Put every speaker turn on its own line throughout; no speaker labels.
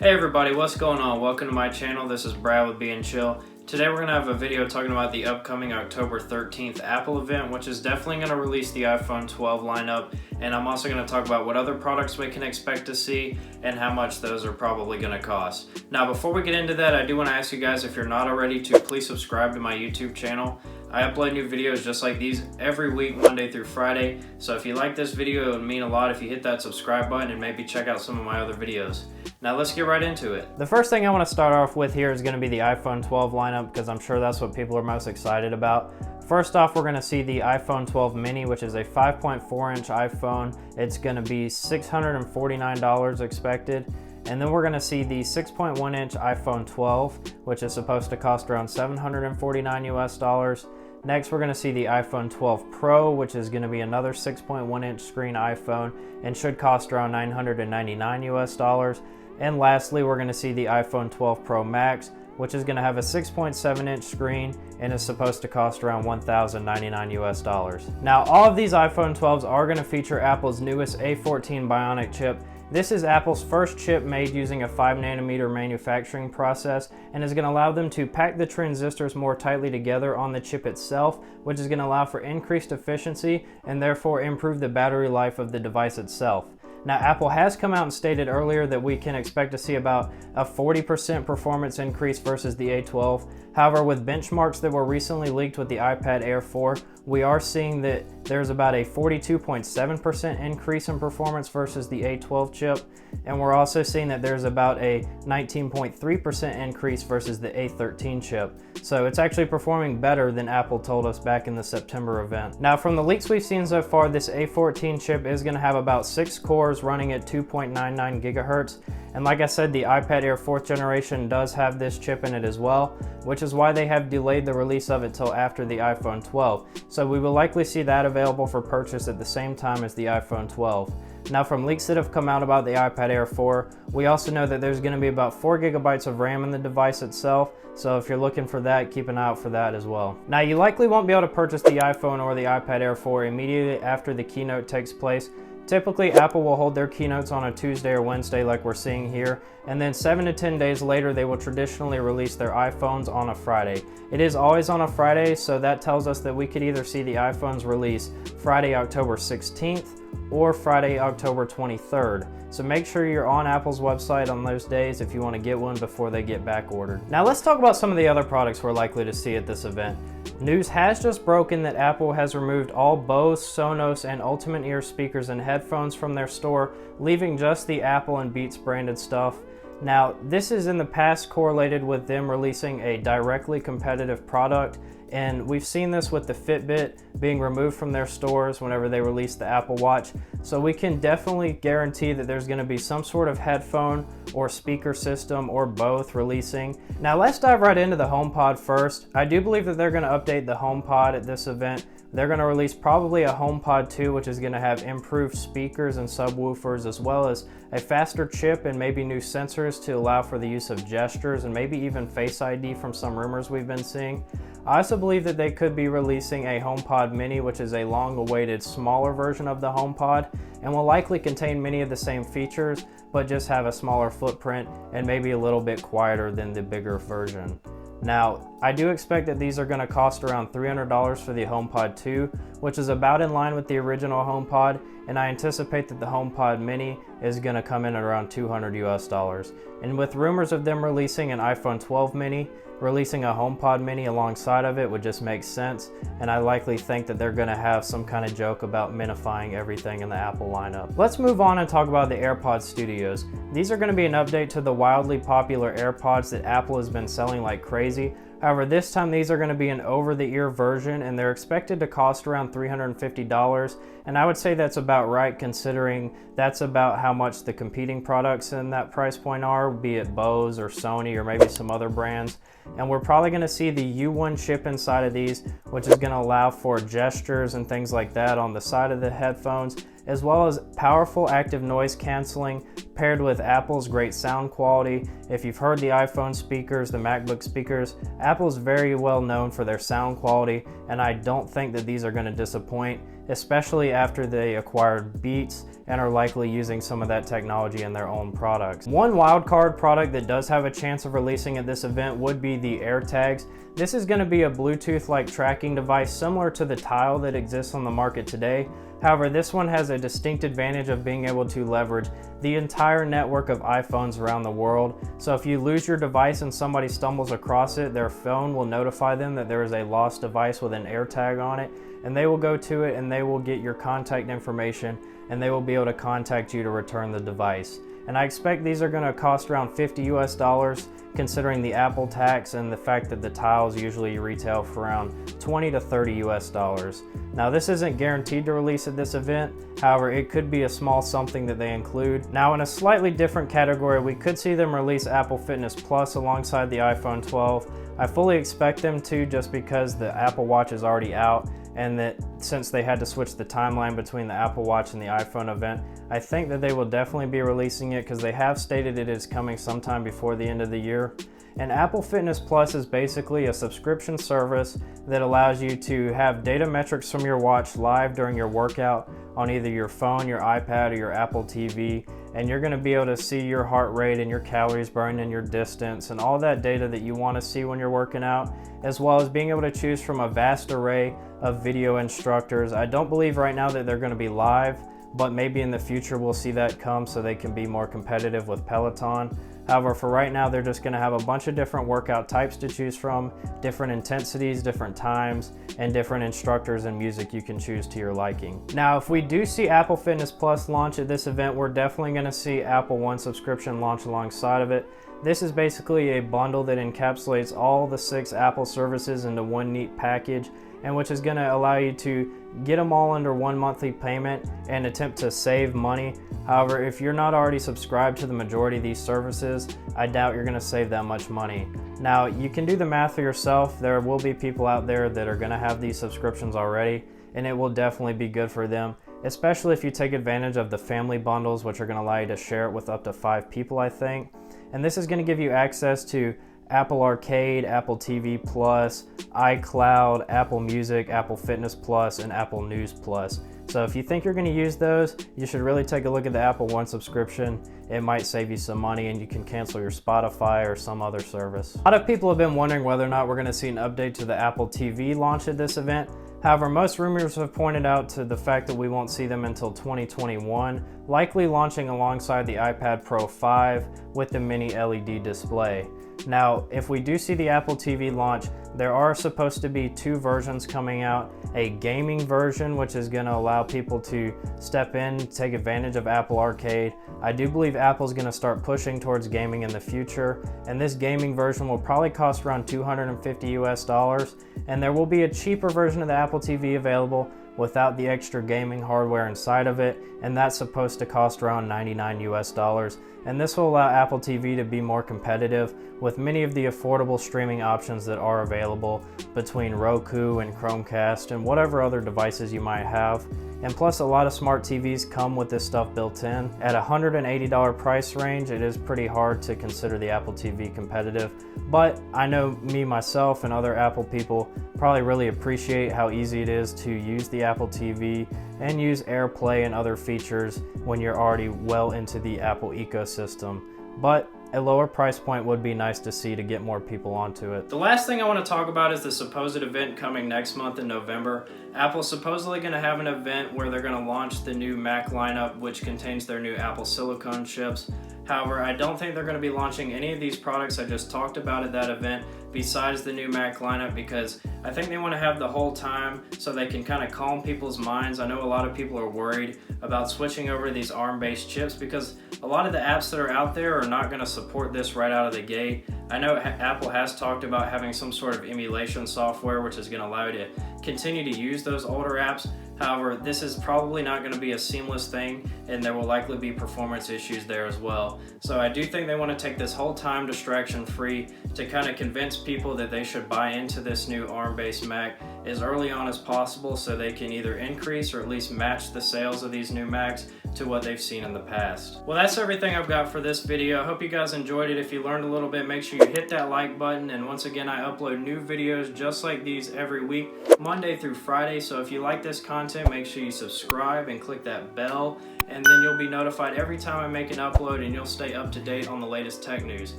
Hey everybody, what's going on? Welcome to my channel. This is Brad with Being Chill. Today we're going to have a video talking about the upcoming October 13th Apple event, which is definitely going to release the iPhone 12 lineup, and I'm also going to talk about what other products we can expect to see and how much those are probably going to cost. Now before we get into that, I do want to ask you guys, if you're not already, to please subscribe to my YouTube channel. I upload new videos just like these every week, Monday through Friday, so if you like this video, it would mean a lot if you hit that subscribe button and maybe check out some of my other videos. Now let's get right into it. The first thing I want to start off with here is going to be the iPhone 12 lineup, because I'm sure that's what people are most excited about. First off, we're going to see the iPhone 12 Mini, which is a 5.4-inch iPhone. It's going to be $649 expected. And then we're going to see the 6.1-inch iPhone 12, which is supposed to cost around $749 US. Next, we're going to see the iPhone 12 Pro, which is going to be another 6.1-inch screen iPhone and should cost around $999 US. And lastly, we're going to see the iPhone 12 Pro Max, which is going to have a 6.7-inch screen and is supposed to cost around $1,099 US. Now, all of these iPhone 12s are going to feature Apple's newest A14 Bionic Chip. This is Apple's first chip made using a 5nm manufacturing process and is going to allow them to pack the transistors more tightly together on the chip itself, which is going to allow for increased efficiency and therefore improve the battery life of the device itself. Now, Apple has come out and stated earlier that we can expect to see about a 40% performance increase versus the A12. However, with benchmarks that were recently leaked with the iPad Air 4, we are seeing that there's about a 42.7% increase in performance versus the A12 chip, and we're also seeing that there's about a 19.3% increase versus the A13 chip. So it's actually performing better than Apple told us back in the September event. Now, from the leaks we've seen so far, this A14 chip is going to have about 6 cores running at 2.99 gigahertz. And like I said, the iPad Air 4th generation does have this chip in it as well, which is why they have delayed the release of it till after the iPhone 12. So we will likely see that available for purchase at the same time as the iPhone 12. Now, from leaks that have come out about the iPad Air 4, we also know that there's going to be about 4 gigabytes of RAM in the device itself. So if you're looking for that, keep an eye out for that as well. Now, you likely won't be able to purchase the iPhone or the iPad Air 4 immediately after the keynote takes place. Typically, Apple will hold their keynotes on a Tuesday or Wednesday like we're seeing here, and then 7 to 10 days later, they will traditionally release their iPhones on a Friday. It is always on a Friday, so that tells us that we could either see the iPhones release Friday, October 16th or Friday, October 23rd. So make sure you're on Apple's website on those days if you want to get one before they get back ordered. Now let's talk about some of the other products we're likely to see at this event. News has just broken that Apple has removed all Bose, Sonos, and Ultimate Ear speakers and headphones from their store, leaving just the Apple and Beats branded stuff. Now, this is in the past correlated with them releasing a directly competitive product, and we've seen this with the Fitbit being removed from their stores whenever they release the Apple Watch. So we can definitely guarantee that there's going to be some sort of headphone or speaker system or both releasing. Now let's dive right into the HomePod first. I do believe that they're going to update the HomePod at this event. They're going to release probably a HomePod 2, which is going to have improved speakers and subwoofers, as well as a faster chip and maybe new sensors to allow for the use of gestures and maybe even Face ID from some rumors we've been seeing. I also believe that they could be releasing a HomePod Mini, which is a long-awaited smaller version of the HomePod, and will likely contain many of the same features, but just have a smaller footprint and maybe a little bit quieter than the bigger version. Now, I do expect that these are going to cost around $300 for the HomePod 2, which is about in line with the original HomePod, and I anticipate that the HomePod Mini is going to come in at around $200 US. And with rumors of them releasing an iPhone 12 mini, releasing a HomePod Mini alongside of it would just make sense, and I likely think that they're going to have some kind of joke about minifying everything in the Apple lineup. Let's move on and talk about the AirPods Studios. These are going to be an update to the wildly popular AirPods that Apple has been selling like crazy. However, this time these are going to be an over-the-ear version, and they're expected to cost around $350, and I would say that's about right, considering that's about how much the competing products in that price point are, be it Bose or Sony or maybe some other brands. And we're probably going to see the U1 chip inside of these, which is going to allow for gestures and things like that on the side of the headphones, as well as powerful active noise canceling paired with Apple's great sound quality. If you've heard the iPhone speakers, the MacBook speakers, Apple's very well known for their sound quality, and I don't think that these are going to disappoint, especially after they acquired Beats and are likely using some of that technology in their own products. One wildcard product that does have a chance of releasing at this event would be the AirTags. This is going to be a Bluetooth-like tracking device similar to the Tile that exists on the market today. However, this one has a distinct advantage of being able to leverage the entire network of iPhones around the world. So if you lose your device and somebody stumbles across it, their phone will notify them that there is a lost device with an AirTag on it, and they will go to it and they will get your contact information and they will be able to contact you to return the device. And I expect these are going to cost around $50 US, considering the Apple tax and the fact that the Tiles usually retail for around $20 to $30 US. Now this isn't guaranteed to release at this event, however it could be a small something that they include. Now in a slightly different category, we could see them release Apple Fitness Plus alongside the iPhone 12. I fully expect them to, just because the Apple Watch is already out, and that since they had to switch the timeline between the Apple Watch and the iPhone event, I think that they will definitely be releasing it because they have stated it is coming sometime before the end of the year. And Apple Fitness Plus is basically a subscription service that allows you to have data metrics from your watch live during your workout on either your phone, your iPad, or your Apple TV. And you're going to be able to see your heart rate and your calories burned and your distance and all that data that you want to see when you're working out, as well as being able to choose from a vast array of video instructors. I don't believe right now that they're going to be live, but maybe in the future we'll see that come so they can be more competitive with Peloton. However, for right now, they're just going to have a bunch of different workout types to choose from, different intensities, different times, and different instructors and music you can choose to your liking. Now, if we do see Apple Fitness Plus launch at this event, we're definitely going to see Apple One subscription launch alongside of it. This is basically a bundle that encapsulates all the 6 Apple services into one neat package, and which is going to allow you to get them all under one monthly payment and attempt to save money. However, if you're not already subscribed to the majority of these services, I doubt you're going to save that much money. Now, you can do the math for yourself. There will be people out there that are going to have these subscriptions already, and it will definitely be good for them, especially if you take advantage of the family bundles, which are going to allow you to share it with up to 5 people, I think. And this is going to give you access to Apple Arcade, Apple TV Plus, iCloud, Apple Music, Apple Fitness Plus, and Apple News Plus. So if you think you're going to use those, you should really take a look at the Apple One subscription. It might save you some money and you can cancel your Spotify or some other service. A lot of people have been wondering whether or not we're going to see an update to the Apple TV launch at this event. However, most rumors have pointed out to the fact that we won't see them until 2021, likely launching alongside the iPad Pro 5 with the mini LED display. Now, if we do see the Apple TV launch, there are supposed to be 2 versions coming out. A gaming version, which is going to allow people to step in, take advantage of Apple Arcade. I do believe Apple's going to start pushing towards gaming in the future, and this gaming version will probably cost around $250 US, and there will be a cheaper version of the Apple TV available without the extra gaming hardware inside of it, and that's supposed to cost around $99 US. And this will allow Apple TV to be more competitive with many of the affordable streaming options that are available between Roku and Chromecast and whatever other devices you might have. And plus, a lot of smart TVs come with this stuff built in. At a $180 price range, it is pretty hard to consider the Apple TV competitive. But I know me, myself, and other Apple people probably really appreciate how easy it is to use the Apple TV and use AirPlay and other features when you're already well into the Apple ecosystem. But a lower price point would be nice to see to get more people onto it. The last thing I want to talk about is the supposed event coming next month in November. Apple's supposedly going to have an event where they're going to launch the new Mac lineup, which contains their new Apple silicone chips. However, I don't think they're going to be launching any of these products I just talked about at that event besides the new Mac lineup, because I think they want to have the whole time so they can kind of calm people's minds. I know a lot of people are worried about switching over to these ARM-based chips because a lot of the apps that are out there are not going to support this right out of the gate. I know Apple has talked about having some sort of emulation software which is going to allow you to continue to use those older apps. However, this is probably not going to be a seamless thing, and there will likely be performance issues there as well. So I do think they want to take this whole time distraction free to kind of convince people that they should buy into this new ARM-based Mac as early on as possible, so they can either increase or at least match the sales of these new Macs to what they've seen in the past. Well, that's everything I've got for this video. I hope you guys enjoyed it. If you learned a little bit, make sure you hit that like button. And once again, I upload new videos just like these every week, Monday through Friday. So if you like this content, make sure you subscribe and click that bell, and then you'll be notified every time I make an upload, and you'll stay up to date on the latest tech news.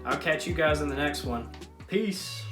I'll catch you guys in the next one. Peace.